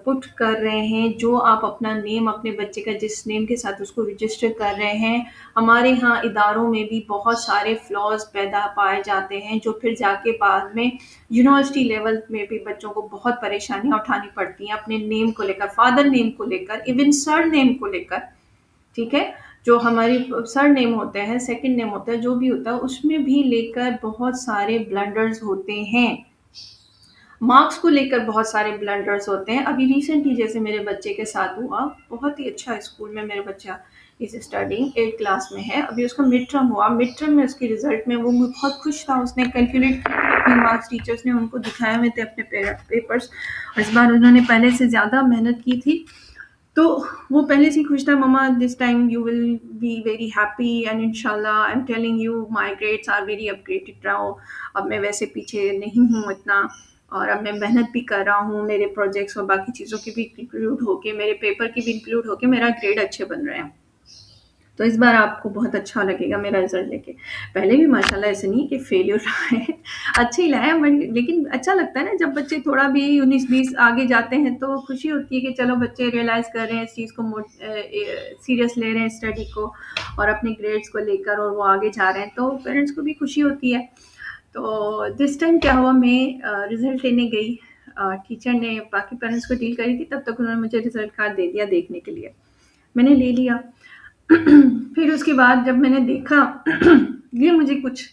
पुट कर रहे हैं, जो आप अपना नेम अपने बच्चे का जिस नेम के साथ उसको रजिस्टर कर रहे हैं, हमारे यहाँ इदारों में भी बहुत सारे फ्लॉज पैदा पाए जाते हैं, जो फिर जाके बाद में यूनिवर्सिटी लेवल में भी बच्चों को बहुत परेशानियाँ उठानी पड़ती हैं अपने नेम को लेकर, फादर नेम को लेकर, इवन सर नेम को लेकर, ठीक है। जो हमारी सर नेम होते हैं, सेकंड नेम होता है, जो भी होता है, उसमें भी लेकर बहुत सारे ब्लंडर्स होते हैं, मार्क्स को लेकर बहुत सारे ब्लंडर्स होते हैं। अभी रिसेंटली जैसे मेरे बच्चे के साथ हुआ, बहुत ही अच्छा स्कूल में मेरा बच्चा इस स्टडिंग 8 क्लास में है, अभी उसका मिड टर्म हुआ, मिड टर्म में उसके रिजल्ट में वो बहुत खुश था, उसने कैलकुलेट किया अपने मार्क्स, टीचर्स ने उनको दिखाए हुए थे अपने पेपर्स, और इस बार उन्होंने पहले से ज़्यादा मेहनत की थी, तो वो पहले से ही खुश था, मम्मा this time you will be very happy and इंशाल्लाह I am telling you my grades are very upgraded now, अब मैं वैसे पीछे नहीं हूँ इतना, और अब मैं मेहनत भी कर रहा हूँ, मेरे प्रोजेक्ट्स और बाकी चीज़ों की भी इंक्लूड होके, मेरे पेपर की भी इंक्लूड होके मेरा ग्रेड अच्छे बन रहे हैं। तो इस बार आपको बहुत अच्छा लगेगा मेरा रिज़ल्ट लेके। पहले भी माशाल्लाह ऐसे नहीं कि फेल्योर रहा है, अच्छे ही लाए हैं बट लेकिन अच्छा लगता है ना जब बच्चे थोड़ा भी 19-20 आगे जाते हैं तो खुशी होती है कि चलो बच्चे रियलाइज़ कर रहे हैं इस चीज़ को सीरियस ले रहे हैं स्टडी को और अपने ग्रेड्स को लेकर और वो आगे जा रहे हैं, तो पेरेंट्स को भी खुशी होती है। तो दिस टाइम क्या हुआ, मैं रिज़ल्ट लेने गई, टीचर ने बाकी पेरेंट्स को डील करी थी, तब तक उन्होंने मुझे रिज़ल्ट कार्ड दे दिया देखने के लिए। मैंने ले लिया। फिर उसके बाद जब मैंने देखा ये मुझे कुछ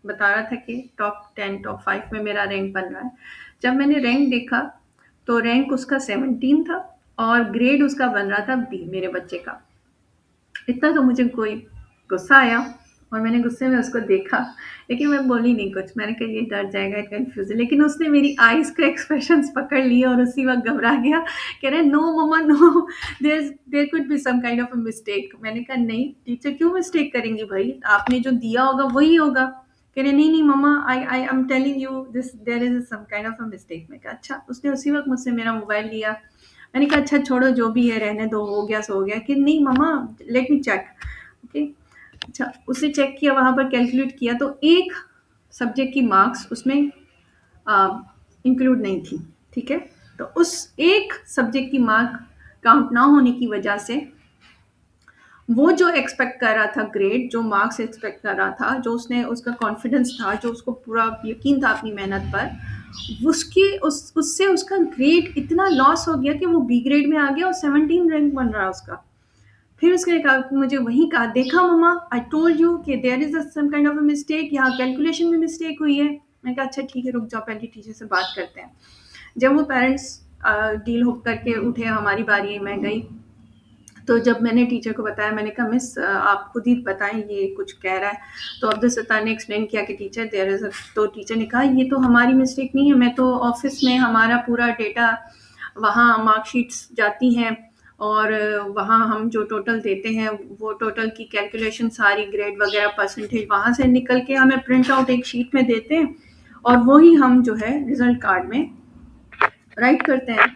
बता रहा था कि टॉप 10 टॉप 5 में मेरा रैंक बन रहा है। जब मैंने रैंक देखा तो रैंक उसका 17 था और ग्रेड उसका बन रहा था बी मेरे बच्चे का। इतना तो मुझे कोई गुस्सा आया और मैंने गुस्से में उसको देखा, लेकिन मैं बोली नहीं कुछ। मैंने कहा ये डर जाएगा, कंफ्यूज है, लेकिन उसने मेरी आईज के एक्सप्रेशंस पकड़ लिए और उसी वक्त घबरा गया, कह रहे no mama no, there could be some kind of a mistake. मैंने कहा नहीं टीचर क्यों मिस्टेक करेंगी भाई, आपने जो दिया होगा वही होगा। कह रहे नहीं नहीं मम्मा I am telling you this there is some kind of a mistake. मैं कहा अच्छा। उसने उसी वक्त मुझसे मेरा मोबाइल लिया। मैंने कहा अच्छा छोड़ो जो भी है रहने दो, हो गया सो हो गया। कि नहीं मम्मा लेट मी चेक। ओके अच्छा, उसने चेक किया, वहाँ पर कैलकुलेट किया तो एक सब्जेक्ट की मार्क्स उसमें इंक्लूड नहीं थी। ठीक है, तो उस एक सब्जेक्ट की मार्क काउंट ना होने की वजह से वो जो एक्सपेक्ट कर रहा था ग्रेड, जो मार्क्स एक्सपेक्ट कर रहा था, जो उसने उसका कॉन्फिडेंस था, जो उसको पूरा यकीन था अपनी मेहनत पर, उससे उसका ग्रेड इतना लॉस हो गया कि वो बी ग्रेड में आ गया और 17 रैंक बन रहा है उसका। फिर उसने कहा, मुझे वहीं कहा, देखा मम्मा आई टोल्ड यू कि there is some kind of a mistake, यहाँ कैलकुलेशन में मिस्टेक हुई है। मैं कहा अच्छा ठीक है रुक जाओ, पहले टीचर से बात करते हैं। जब वो पेरेंट्स डील हो करके उठे, हमारी बारी है, मैं गई। तो जब मैंने टीचर को बताया, मैंने कहा मिस आप खुद ही बताएं ये कुछ कह रहा है। तो अब्दुल सत्तार ने एक्सप्लेन किया कि टीचर देयर इज, तो टीचर ने कहा ये तो हमारी मिस्टेक नहीं है, मैं तो ऑफिस में हमारा पूरा डेटा, वहाँ मार्कशीट्स जाती हैं और वहाँ हम जो टोटल देते हैं वो टोटल की कैलकुलेशन सारी ग्रेड वगैरह परसेंटेज वहाँ से निकल के हमें प्रिंट आउट एक शीट में देते हैं और वही हम जो है रिजल्ट कार्ड में राइट करते हैं।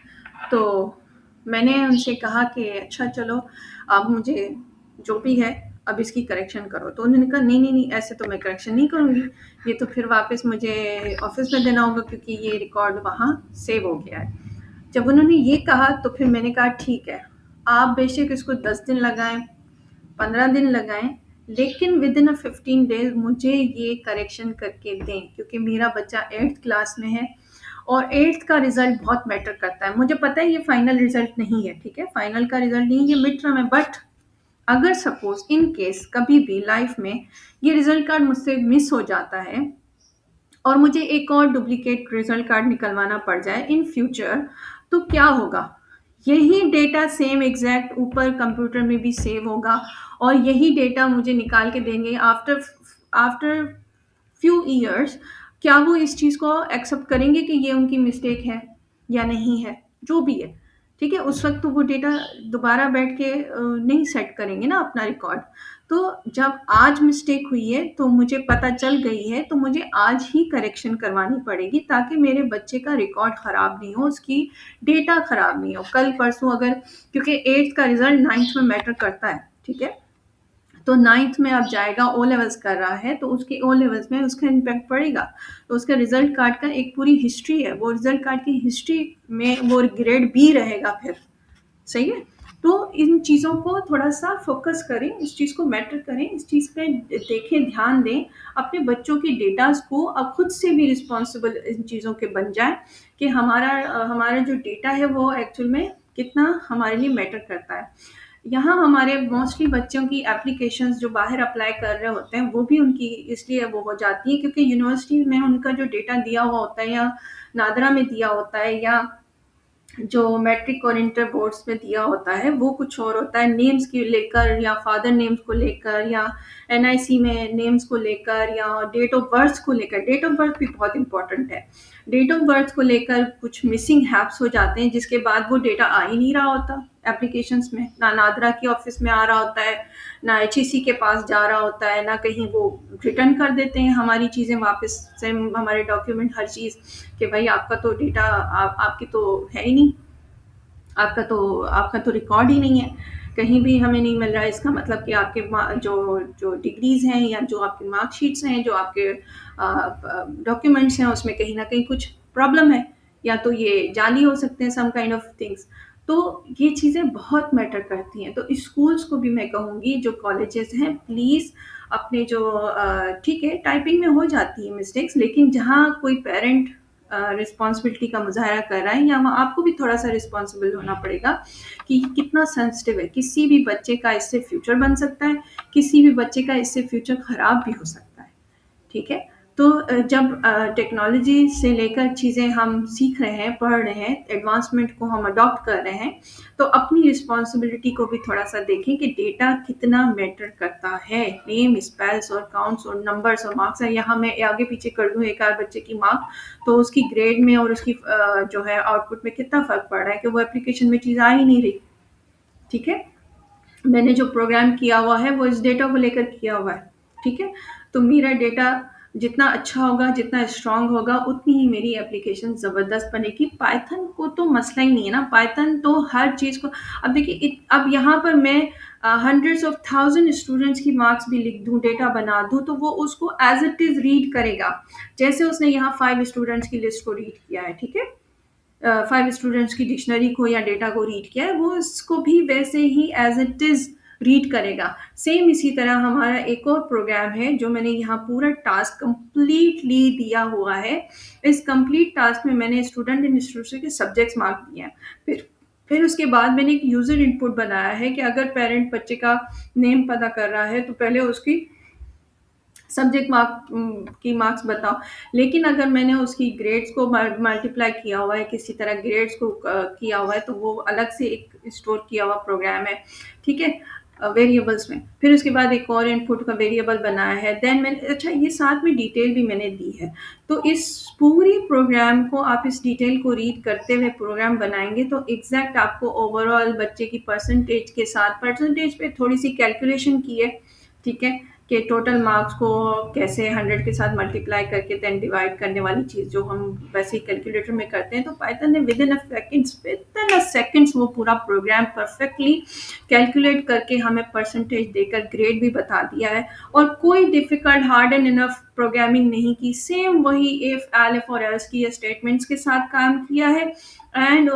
तो मैंने उनसे कहा कि अच्छा चलो अब मुझे जो भी है अब इसकी करेक्शन करो। तो उन्होंने कहा नहीं नहीं नहीं ऐसे तो मैं करेक्शन नहीं करूँगी, ये तो फिर वापस मुझे ऑफिस में देना होगा क्योंकि ये रिकॉर्ड वहाँ सेव हो गया है। जब उन्होंने ये कहा तो फिर मैंने कहा ठीक है, आप बेशक इसको 10 दिन लगाएं, 15 दिन लगाएं, लेकिन विद इन 15 डेज मुझे ये करेक्शन करके दें, क्योंकि मेरा बच्चा 8th क्लास में है और 8th का रिजल्ट बहुत मैटर करता है। मुझे पता है ये फाइनल रिजल्ट नहीं है, ठीक है, फाइनल का रिजल्ट नहीं, ये मिड टर्म है, बट अगर सपोज इन केस कभी भी लाइफ में ये रिजल्ट कार्ड मुझसे मिस हो जाता है और मुझे एक और डुप्लीकेट रिजल्ट कार्ड निकलवाना पड़ जाए इन फ्यूचर, तो क्या होगा? यही डेटा सेम एग्जैक्ट ऊपर कंप्यूटर में भी सेव होगा और यही डेटा मुझे निकाल के देंगे आफ्टर आफ्टर फ्यू ईयर्स। क्या वो इस चीज़ को एक्सेप्ट करेंगे कि ये उनकी मिस्टेक है या नहीं है, जो भी है, ठीक है, उस वक्त तो वो डेटा दोबारा बैठ के नहीं सेट करेंगे ना अपना रिकॉर्ड। तो जब आज मिस्टेक हुई है तो मुझे पता चल गई है, तो मुझे आज ही करेक्शन करवानी पड़ेगी ताकि मेरे बच्चे का रिकॉर्ड ख़राब नहीं हो, उसकी डेटा ख़राब नहीं हो कल परसों अगर, क्योंकि 8th का रिजल्ट 9th में मैटर करता है, ठीक है। तो 9th में अब जाएगा, ओ लेवल्स कर रहा है, तो उसके ओ लेवल्स में उसका इम्पैक्ट पड़ेगा। तो उसका रिजल्ट कार्ड का एक पूरी हिस्ट्री है, वो रिजल्ट कार्ड की हिस्ट्री में वो ग्रेड बी रहेगा फिर, सही है। तो इन चीज़ों को थोड़ा सा फोकस करें, इस चीज़ को मैटर करें, इस चीज़ पे देखें, ध्यान दें, अपने बच्चों के डेटास को अब खुद से भी रिस्पॉन्सिबल इन चीज़ों के बन जाए कि हमारा जो डेटा है वो एक्चुअल में कितना हमारे लिए मैटर करता है। यहाँ हमारे मोस्टली बच्चों की एप्लीकेशंस जो बाहर अप्लाई कर रहे होते हैं वो भी उनकी इसलिए वो हो जाती है क्योंकि यूनिवर्सिटी में उनका जो डेटा दिया हुआ होता है या नादरा में दिया होता है या जो मैट्रिक और इंटर बोर्ड्स में दिया होता है वो कुछ और होता है, नेम्स की लेकर या फादर नेम्स को लेकर या एनआईसी में नेम्स को लेकर या डेट ऑफ बर्थ को लेकर। डेट ऑफ बर्थ भी बहुत इंपॉर्टेंट है। डेट ऑफ बर्थ को लेकर कुछ मिसिंग हैप्स हो जाते हैं जिसके बाद वो डेटा आ ही नहीं रहा होता एप्लीकेशंस में, ना नादरा की ऑफिस में आ रहा होता है, ना एचईसी के पास जा रहा होता है, ना कहीं वो रिटर्न कर देते हैं हमारी चीज़ें वापस से, हमारे डॉक्यूमेंट हर चीज़, कि भाई आपका तो डेटा आपकी तो है ही नहीं, आपका तो रिकॉर्ड ही नहीं है। कहीं भी हमें नहीं मिल रहा है, इसका मतलब कि आपके जो जो डिग्रीज हैं या जो आपकी मार्कशीट्स हैं, जो आपके डॉक्यूमेंट्स हैं, उसमें कहीं ना कहीं कुछ प्रॉब्लम है, या तो ये जाली हो सकते हैं, सम काइंड ऑफ थिंग्स। तो ये चीज़ें बहुत मैटर करती हैं। तो स्कूल्स को भी मैं कहूँगी, जो कॉलेजेस हैं, प्लीज़ अपने जो ठीक है, टाइपिंग में हो जाती है मिस्टेक्स, लेकिन जहाँ कोई पेरेंट रिस्पॉन्सिबिलिटी का मुजाहरा कर रहा है, या वहाँ आपको भी थोड़ा सा रिस्पॉन्सिबल होना पड़ेगा कि कितना सेंसिटिव है। किसी भी बच्चे का इससे फ्यूचर बन सकता है, किसी भी बच्चे का इससे फ्यूचर खराब भी हो सकता है। ठीक है? तो जब टेक्नोलॉजी से लेकर चीज़ें हम सीख रहे हैं, पढ़ रहे हैं, एडवांसमेंट को हम अडॉप्ट कर रहे हैं, तो अपनी रिस्पॉन्सिबिलिटी को भी थोड़ा-सा देखें कि डेटा कितना मैटर करता है। नेम, स्पेल्स और काउंट्स और नंबर्स और मार्क्स हैं, यहाँ मैं आगे पीछे कर दूँ एक आध बच्चे की मार्क, तो उसकी ग्रेड में और उसकी जो है आउटपुट में कितना फ़र्क पड़ रहा है कि वो एप्लीकेशन में चीज़ आ ही नहीं रही। ठीक है? मैंने जो प्रोग्राम किया हुआ है वो इस डेटा को लेकर किया हुआ है। ठीक है? तो मेरा डेटा जितना अच्छा होगा, जितना स्ट्रांग होगा, उतनी ही मेरी एप्लीकेशन ज़बरदस्त बनेगी। पाइथन को तो मसला ही नहीं है ना, पाइथन तो हर चीज़ को, अब देखिए अब यहाँ पर मैं हंड्रेड्स ऑफ थाउजेंड स्टूडेंट्स की मार्क्स भी लिख दूँ, डेटा बना दूँ, तो वो उसको एज़ इट इज़ रीड करेगा। जैसे उसने यहाँ 5 स्टूडेंट्स की लिस्ट को रीड किया है, ठीक है? 5 स्टूडेंट्स की डिक्शनरी को या डेटा को रीड किया है, वो इसको भी वैसे ही एज़ इट इज़ रीड करेगा। सेम इसी तरह हमारा एक और प्रोग्राम है, जो मैंने यहाँ पूरा टास्क कंप्लीटली दिया हुआ है। इस कंप्लीट टास्क में मैंने स्टूडेंट एंड इंस्टीट्यूशन के सब्जेक्ट्स मार्क दिए हैं। फिर उसके बाद मैंने एक यूज़र इनपुट बनाया है कि अगर पेरेंट बच्चे का नेम पता कर रहा है, तो पहले उसकी सब्जेक्ट की मार्क्स बताओ। लेकिन अगर मैंने उसकी ग्रेड्स को मल्टीप्लाई किया हुआ है, किसी तरह ग्रेड्स को किया हुआ है, तो वो अलग से एक स्टोर किया हुआ प्रोग्राम है। ठीक है? वेरिएबल्स में। फिर उसके बाद एक और इनपुट का वेरिएबल बनाया है। देन मैंने, अच्छा, ये साथ में डिटेल भी मैंने दी है। तो इस पूरी प्रोग्राम को आप इस डिटेल को रीड करते हुए प्रोग्राम बनाएंगे, तो एग्जैक्ट आपको ओवरऑल बच्चे की परसेंटेज के साथ, परसेंटेज पे थोड़ी सी कैलकुलेशन की है। ठीक है? कि टोटल मार्क्स को कैसे 100 के साथ मल्टीप्लाई करके देन डिवाइड करने वाली चीज़ जो हम वैसे ही कैलकुलेटर में करते हैं, तो पाइथन ने विद इन अ सेकेंड्स वो पूरा प्रोग्राम परफेक्टली कैलकुलेट करके हमें परसेंटेज देकर ग्रेड भी बता दिया है। और कोई difficult, hard and enough programming नहीं की। सेम वही इफ, एलिफ और एल्स की स्टेटमेंट्स के साथ काम किया है। एंड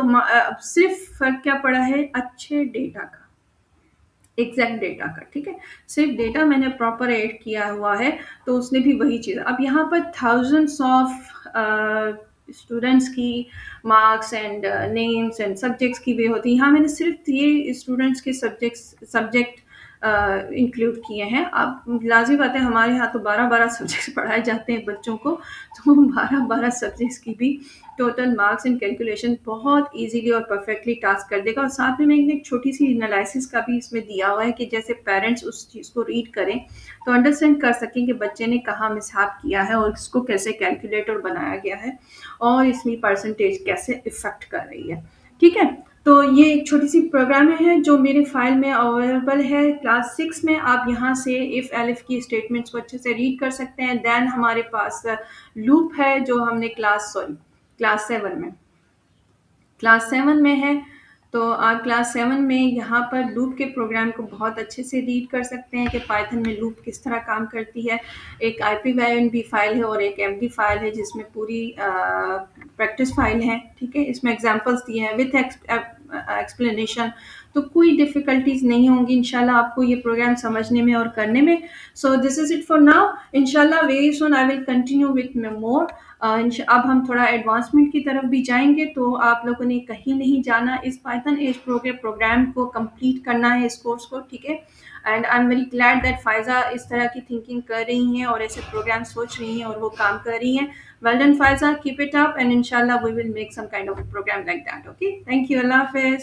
सिर्फ फर्क क्या पड़ा है, अच्छे डेटा का, एग्जैक्ट डेटा का। ठीक है? सिर्फ डेटा मैंने प्रॉपर ऐड किया हुआ है, तो उसने भी वही चीज़। अब यहाँ पर थाउजेंड्स ऑफ स्टूडेंट्स की marks and names and subjects की भी होती है। यहाँ मैंने सिर्फ 3 स्टूडेंट्स के सब्जेक्ट इंक्लूड किए हैं। अब लाज़मी बात है, हमारे यहाँ तो 12-12 सब्जेक्ट्स पढ़ाए जाते हैं बच्चों को, तो 12-12 सब्जेक्ट्स की भी टोटल मार्क्स एंड कैलकुलेशन बहुत इजीली और परफेक्टली टास्क कर देगा। और साथ में मैंने एक छोटी सी एनालिसिस का भी इसमें दिया हुआ है कि जैसे पेरेंट्स उस चीज़ को रीड करें, तो अंडरस्टैंड कर सकें कि बच्चे ने कहाँ मिसहैप किया है और इसको कैसे कैलकुलेट और बनाया गया है, और इसमें परसेंटेज कैसे इफ़ेक्ट कर रही है। ठीक है? तो ये एक छोटी सी प्रोग्राम है जो मेरे फाइल में अवेलेबल है। क्लास 6 में आप यहाँ से इफ़ एलिफ की स्टेटमेंट्स को अच्छे से रीड कर सकते हैं। देन हमारे पास लूप है, जो हमने क्लास 7 में है। तो आप क्लास 7 में यहाँ पर लूप के प्रोग्राम को बहुत अच्छे से रीड कर सकते हैं कि पाइथन में लूप किस तरह काम करती है। एक IPYNB फाइल है और एक MD फाइल है, जिसमें पूरी प्रैक्टिस फाइल है। ठीक है? इसमें एग्जांपल्स दिए हैं विथ एक्सप्लेनेशन, तो कोई डिफ़िकल्टीज़ नहीं होंगी इंशाल्लाह आपको ये प्रोग्राम समझने में और करने में। So this is it for now. इंशाल्लाह very soon I will continue with more. अब हम थोड़ा एडवांसमेंट की तरफ भी जाएंगे, तो आप लोगों ने कहीं नहीं जाना। इस पाइथन एज प्रोग्राम को कंप्लीट करना है, इस कोर्स को। ठीक है? And I am very glad that Faiza इस तरह की थिंकिंग कर रही हैं और ऐसे प्रोग्राम सोच रही हैं और वो काम कर रही हैं। Well done Faiza, keep it up, and इंशाल्लाह we will make some kind of program like that. Okay, thank you, अल्लाह हाफ़िज़।